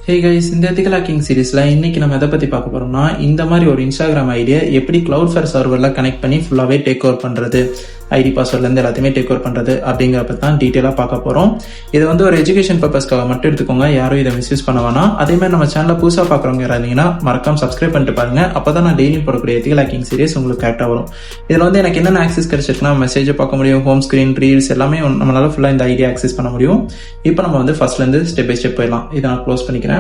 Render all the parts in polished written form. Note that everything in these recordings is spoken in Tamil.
ஹே கைஸ், இந்த எத்திக்கல் ஹேக்கிங் சீரீஸ்ல இன்னைக்கு நம்ம எதை பத்தி பார்க்க போறோம்னா, இந்த மாதிரி ஒரு இன்ஸ்டாகிராம் ஐடியை எப்படி கிளவுட்ஃபேர் சர்வர்ல கனெக்ட் பண்ணி ஃபுல்லாவே டேக் ஓவர் பண்றது, ஐடி பாஸ்வேர்ட்ல இருந்து எல்லாத்தையுமே டேக் ஓவர் பண்றது அப்படிங்கிறப்ப தான் டீட்டெயிலா பார்க்க போறோம். இது வந்து ஒரு எஜுகேஷன் பர்பஸ்க்காக மட்டும் எடுத்துக்கோங்க, யாரும் இதை மிஸ்யூஸ் பண்ண வேணாம். அதே மாதிரி நம்ம சேனல்ல புதுசா பாக்குறவங்க இருந்தீங்கன்னா மறக்காம சப்ஸ்கிரைப் பண்ணிட்டு பாருங்க. அப்பதான் நான் டெய்லி போடக்கூடிய எத்திக்கல் ஹேக்கிங் சீரீஸ் உங்களுக்கு கரெக்டா வரும். இதுல வந்து எனக்கு என்னென்ன ஆக்சஸ் கிடைச்சிருக்குன்னா, மெசேஜை பார்க்க முடியும், ஹோம் ஸ்கிரீன், ரீல்ஸ் எல்லாமே நம்மளால ஃபுல்லா இந்த ஐடியா ஆக்சஸ் பண்ண முடியும். இப்போ நம்ம வந்து ஃபர்ஸ்ட்ல இருந்து ஸ்டெப் பை ஸ்டெப் போயிடலாம். இதை நான் க்ளோஸ் பண்ணிக்கிறேன்.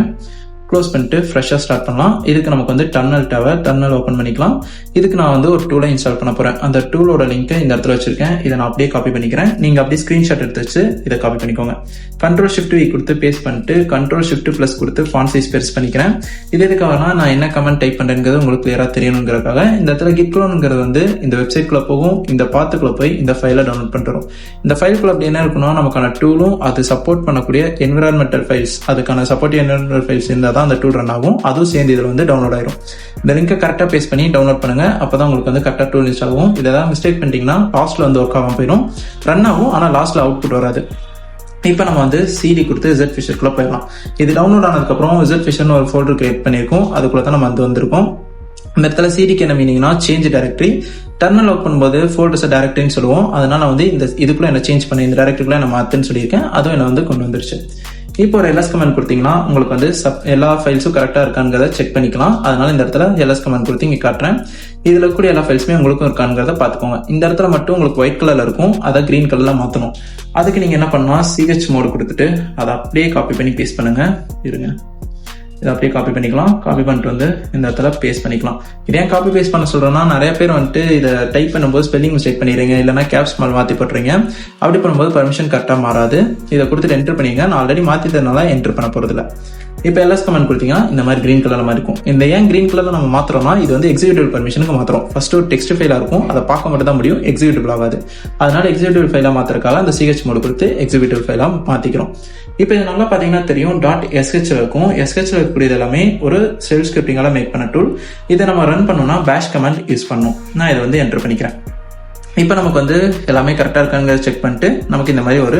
க்ளோஸ் பண்ணிட்டு ஃப்ரெஷ்ஷாக ஸ்டார்ட் பண்ணலாம். இதுக்கு நமக்கு வந்து டர்மினல் ஓப்பன் பண்ணிக்கலாம். இதுக்கு நான் வந்து ஒரு டூலை இன்ஸ்டால் பண்ண போறேன். அந்த டூலோட லிங்க் இந்த இடத்துல வச்சிருக்கேன். இதை நான் அப்படியே காப்பி பண்ணிக்கிறேன். நீங்க அப்படியே ஸ்கிரீன்ஷாட் எடுத்து வச்சு இதை காப்பி பண்ணிக்கோங்க. Ctrl+Shift+V கொடுத்து பேஸ்ட் பண்ணிட்டு Ctrl+Shift+ கொடுத்து ஃபாண்ட் சைஸ் பெருசு பண்ணிக்கிறேன். இது எதுக்காகனா, நான் என்ன கமெண்ட் டைப் பண்றேங்கிறது உங்களுக்கு கிளியரா தெரியணுங்கிறதுக்காக. இந்த இடத்துல gitclone வந்து இந்த வெப்சைட்குள்ள போகும், இந்த பாத்துக்குள்ள போய் இந்த ஃபைலை டவுன்லோட் பண்ணிட்டு. இந்த ஃபைலுக்குள்ள அப்படி என்ன இருக்குன்னா, நமக்கான டூலும் அது சப்போர்ட் பண்ணக்கூடிய என்விரான்மெண்டல் ஃபைல்ஸ், அதுக்கான சப்போர்ட் என்விரான்மெண்டல் ஃபைல்ஸ் இருந்தால் அந்த டூல் ரன் ஆகும். அதுவும் சேர்ந்து இதில் வந்து டவுன்லோட் ஆயிரும். இந்த லிங்கை கரெக்டாக பேஸ்ட் பண்ணி டவுன்லோட் பண்ணுங்க. அப்பதான் உங்களுக்கு வந்து கரெக்டாக டூல் இன்ஸ்டால் ஆகும். இதை ஏதாவது மிஸ்டேக் பண்ணிட்டீங்கன்னா லாஸ்ட்ல வந்து ஒர்க் ஆகாம போயிடும். ரன் ஆகும், ஆனால் லாஸ்ட்ல அவுட்புட் வராது. இப்போ நம்ம வந்து CD கொடுத்து ZFisherக்குள்ள போயிடலாம். இது டவுன்லோட் ஆனதுக்கப்புறம் ZFisherன்னு ஒரு ஃபோல்டர் கிரியேட் பண்ணியிருக்கோம். அதுக்குள்ள தான் நம்ம வந்திருக்கோம். இந்த இடத்துல CDக்கு என்ன மீனிங்னா, சேஞ்ச் டைரக்டரி. டர்மினல் ஓப்பன் பண்ணும்போது ஃபோல்டர்ஸ் டைரக்டரின்னு சொல்லுவோம். அதனால வந்து இந்த இதுக்குள்ள என்ன சேஞ்ச் பண்ணி இந்த டைரக்டரிக்குள்ள என்ன மாத்துன்னு சொல்லியிருக்கேன். அதுவும் என்ன வந்து கொண்டு வந்துருச்சு. இப்போ ஒரு LS கமெண்ட் கொடுத்தீங்கன்னா உங்களுக்கு வந்து எல்லா ஃபைல்ஸும் கரெக்டாக இருக்காங்கிறத செக் பண்ணிக்கலாம். அதனால இந்த இடத்துல LS கமெண்ட் கொடுத்து இங்கே காட்டுறேன். இதுல கூட எல்லா ஃபைல்ஸுமே உங்களுக்கும் இருக்காங்கிறத பார்த்துக்கோங்க. இந்த இடத்துல மட்டும் உங்களுக்கு ஒயிட் கலர்ல இருக்கும், அதை கிரீன் கலர்ல மாற்றணும். அதுக்கு நீங்க என்ன பண்ணலாம், CH மோடு கொடுத்துட்டு அதை அப்படியே காப்பி பண்ணி பேஸ்ட் பண்ணுங்க. இருங்க, இதை அப்படியே காப்பி பண்ணிக்கலாம். காப்பி பண்ணிட்டு வந்து இந்த இடத்துல பேஸ்ட் பண்ணிக்கலாம். இதே காப்பி பேஸ்ட் பண்ண சொல்றேன்னா, நிறைய பேர் வந்துட்டு இதை டைப் பண்ணும்போது ஸ்பெல்லிங் மிஸ்டேக் பண்ணிடுறீங்க, இல்லைன்னா கேப்ஸ் மால் மாற்றி போட்டுறீங்க. அப்படி பண்ணும்போது பர்மிஷன் கரெக்டாக மாறாது. இதை கொடுத்துட்டு என்டர் பண்ணிங்க. நான் ஆல்ரெடி மாற்றிட்டதுனால என்டர் பண்ண போறதில்ல. இப்போ LS கமெண்ட் கொடுத்தீங்கன்னா இந்த மாதிரி கிரீன் கலர்ல மாதிரி இருக்கும். இந்த ஏன் கிரீன் கலர்ல நம்ம மாத்திரம்னா, இது வந்து எக்ஸிக்யூட்டிவ் பர்மிஷனுக்கு மாத்திரம். ஃபர்ஸ்ட் ஒரு டெக்ஸ்ட் ஃபைலா இருக்கும், அதை பார்க்க மட்டும் தான் முடியும், எக்ஸிக்யூட்டிவ் ஆகாது. அதனால எக்ஸிக்யூட்டிவ் ஃபைலா மாத்திரக்காக அந்த CH மோடு கொடுத்து எக்ஸிக்யூட்டிவ் ஃபைலா மாத்திக்கிறோம். இப்போ இது நல்லா பாத்தீங்கன்னா தெரியும், .sh இருக்கும். SH இருக்கக்கூடியது எல்லாமே ஒரு ஷெல் ஸ்கிரிப்டிங்கால மேக் பண்ண டூல். இதை நம்ம ரன் பண்ணோம்னா பேஷ் கமெண்ட் யூஸ் பண்ணணும். நான் இதை வந்து என்டர் பண்ணிக்கிறேன். இப்போ நமக்கு வந்து எல்லாமே கரெக்டாக இருக்காங்கிறத செக் பண்ணிட்டு நமக்கு இந்த மாதிரி ஒரு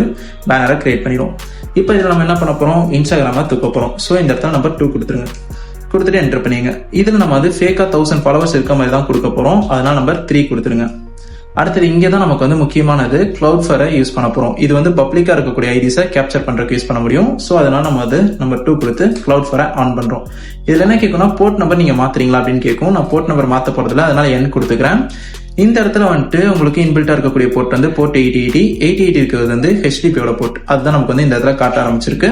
பேனரை கிரியேட் பண்ணிடுவோம். இப்போ இதில் நம்ம என்ன பண்ண போகிறோம், இன்ஸ்டாகிராமை தூக்க போகிறோம். ஸோ இந்த இடத்துல நம்பர் 2 கொடுத்துருங்க. கொடுத்துட்டு என்டர் பண்ணிங்க. இதில் நம்ம வந்து ஃபேக்காக 1000 ஃபாலோவர்ஸ் இருக்க மாதிரி தான் கொடுக்க போகிறோம். அதனால நம்பர் 3 கொடுத்துருங்க. அடுத்தது இங்கே தான் நமக்கு வந்து முக்கியமானது, கிளவுட்ஃபேரை யூஸ் பண்ண போகிறோம். இது வந்து பப்ளிக்காக இருக்கக்கூடிய ஐடிஸை கேப்சர் பண்ணுறதுக்கு யூஸ் பண்ண முடியும். ஸோ அதனால நம்ம வந்து நம்பர் 2 கொடுத்து கிளவுட்ஃபேரை ஆன் பண்ணுறோம். இதில் என்ன கேட்கும்னா, போர்ட் நம்பர் நீங்கள் மாற்றுறீங்களா அப்படின்னு கேட்கும். நான் போர்ட் நம்பர் மாற்ற போகிறதில்ல, அதனால N கொடுத்துக்கிறேன். இந்த இடத்துல வந்துட்டு உங்களுக்கு இன்பில்ட்டா இருக்கக்கூடிய போர்ட் வந்து போர்ட் 8080 இருக்கிறது வந்து HTTP-யோட போர்ட். அதுதான் நமக்கு வந்து இந்த இடத்துல காட்ட ஆரம்பிச்சிருக்கு.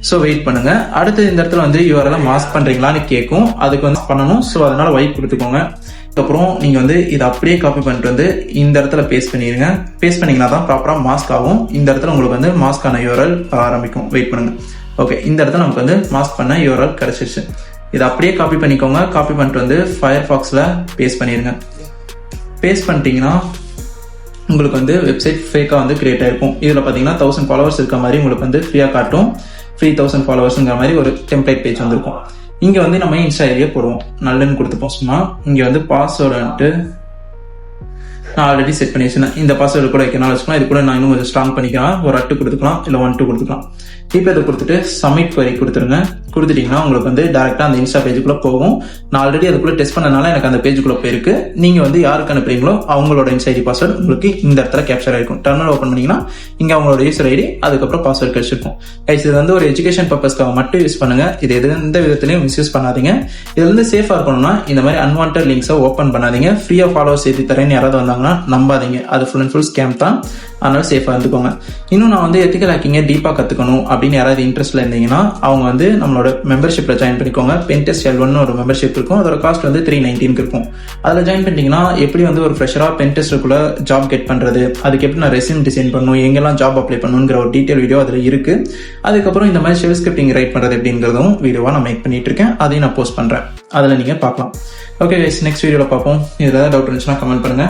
ஸோ வெயிட் பண்ணுங்க. அடுத்து இந்த இடத்துல வந்து URL மாஸ்க் பண்றீங்களான்னு கேட்கும். அதுக்கு வந்து பண்ணணும். ஸோ அதனால ஒயிட் கொடுத்துக்கோங்க. அதுக்கப்புறம் நீங்க வந்து இதை அப்படியே காப்பி பண்ணிட்டு வந்து இந்த இடத்துல பேஸ்ட் பண்ணிடுங்க. பேஸ்ட் பண்ணீங்கன்னா தான் ப்ராப்பரா மாஸ்க் ஆகும். இந்த இடத்துல உங்களுக்கு வந்து மாஸ்கான URL ஆரம்பிக்கும். வெயிட் பண்ணுங்க. ஓகே, இந்த இடத்துல நமக்கு வந்து மாஸ்க் பண்ண URL கிடைச்சிருச்சு. இதை அப்படியே காப்பி பண்ணிக்கோங்க. காப்பி பண்ணிட்டு வந்து Firefox-ல பேஸ்ட் பண்ணிடுங்க. பேஸ்ட் பண்ணிட்டீங்கன்னா உங்களுக்கு வந்து வெப்சைட் ஃபேக்காக வந்து கிரியேட் ஆயிருக்கும். இதில் பார்த்தீங்கன்னா 1000 ஃபாலோவர்ஸ் இருக்க மாதிரி உங்களுக்கு வந்து ஃப்ரீயாக காட்டும். ஃப்ரீ 1000 ஃபாலோவர்ஸுங்கிற மாதிரி ஒரு டெம்ப்ளேட் பேஜ் வந்திருக்கும். இங்கே வந்து நம்ம இன்ஸ்டா ஐடியே போடுவோம். நல்லன்னு கொடுத்துப்போம். சும்மா இங்கே வந்து பாஸ்வேர்டு வந்துட்டு நான் ஆல்ரெடி செட் பண்ணி வச்சுருந்தேன். இந்த பாஸ்வேர்டு கூட வைக்கணும் வச்சுக்கலாம். இது கூட நான் இன்னும் கொஞ்சம் ஸ்ட்ராங் பண்ணிக்கலாம். ஒரு 8 கொடுத்துக்கலாம், இல்லை 1-2 கொடுத்துக்கலாம். இப்போ இதை கொடுத்துட்டு சப்மிட் query கொடுத்துருங்க. கொடுத்துட்டீங்கன்னா உங்களுக்கு வந்து டேரெக்டாக அந்த இன்ஸ்டா பேஜுக்குள்ள போகும். நான் ஆல்ரெடி அதுக்குள்ள டெஸ்ட் பண்ணனால எனக்கு அந்த பேஜுக்குள்ள போயிருக்கு. நீங்க வந்து யாருக்கு அனுப்புறீங்களோ அவங்களோட இன்ஸ்டா ஐடி பாஸ்வேர்டு உங்களுக்கு இந்த இடத்துல கேப்சர் ஆயிருக்கும். டர்மினல் ஓப்பன் பண்ணீங்கன்னா இங்க அவங்களோட யூசர் ஐடி, அதுக்கப்புறம் பாஸ்வேர்டு கிடைச்சிருக்கும். இது வந்து ஒரு எஜுகேஷன் பர்பஸ்க்காக மட்டும் யூஸ் பண்ணுங்க. இது எந்த விதத்திலையும் மிஸ்யூஸ் பண்ணாதீங்க. இதுல இருந்து சேஃபா இருக்கணும்னா இந்த மாதிரி அன்வான்ட் லிங்க்ஸை ஓப்பன் பண்ணாதீங்க. ஃப்ரீயா ஃபாலோவர்ஸ் ஏற்றி தரேன்னு யாராவது வந்தாங்கன்னா நம்பாதீங்க. அது ஃபுல் அண்ட் ஃபுல் ஸ்கேம் தான். அதனால சேஃபா இருந்துக்கோங்க. இன்னும் நான் வந்து எத்திக்கல் ஹேக்கிங்கை டீப்பா கத்துக்கணும் அப்படின்னு யாராவது இன்ட்ரெஸ்ட்ல இருந்தீங்கன்னா அவங்க வந்து நம்மளோட மெம்பர்ஷிப்ல ஜாயின் பண்ணிக்கோங்க. பென்டெஸ்ட் L1 ஒரு மெம்பர்ஷிப் இருக்கும். அதோட காஸ்ட் வந்து 319 இருக்கும். அதில் ஜாயின் பண்ணிட்டீங்கன்னா எப்படி வந்து ஒரு ஃப்ரெஷரா பென்டெஸ்டுக்குள்ள ஜாப் கெட் பண்றது, அதுக்கு எப்படி நான் ரெஸ்யூம் டிசைன் பண்ணணும், எங்கெல்லாம் ஜாப் அப்ளை பண்ணணுங்கிற ஒரு டீடைல் வீடியோ அதில் இருக்கு. அதுக்கப்புறம் இந்த மாதிரி ஷெல் ஸ்கிரிப்டிங் ரைட் பண்றது எப்படிங்கிறதும் வீடியோவா நான் மேக் பண்ணிட்டு இருக்கேன். அதையும் நான் போஸ்ட் பண்றேன். அதில் நீங்க பார்க்கலாம். ஓகே கைஸ், நெக்ஸ்ட் வீடியோல பார்ப்போம். இதில் ஏதாவது டவுட் இருந்துச்சுன்னா கமெண்ட் பண்ணுங்க.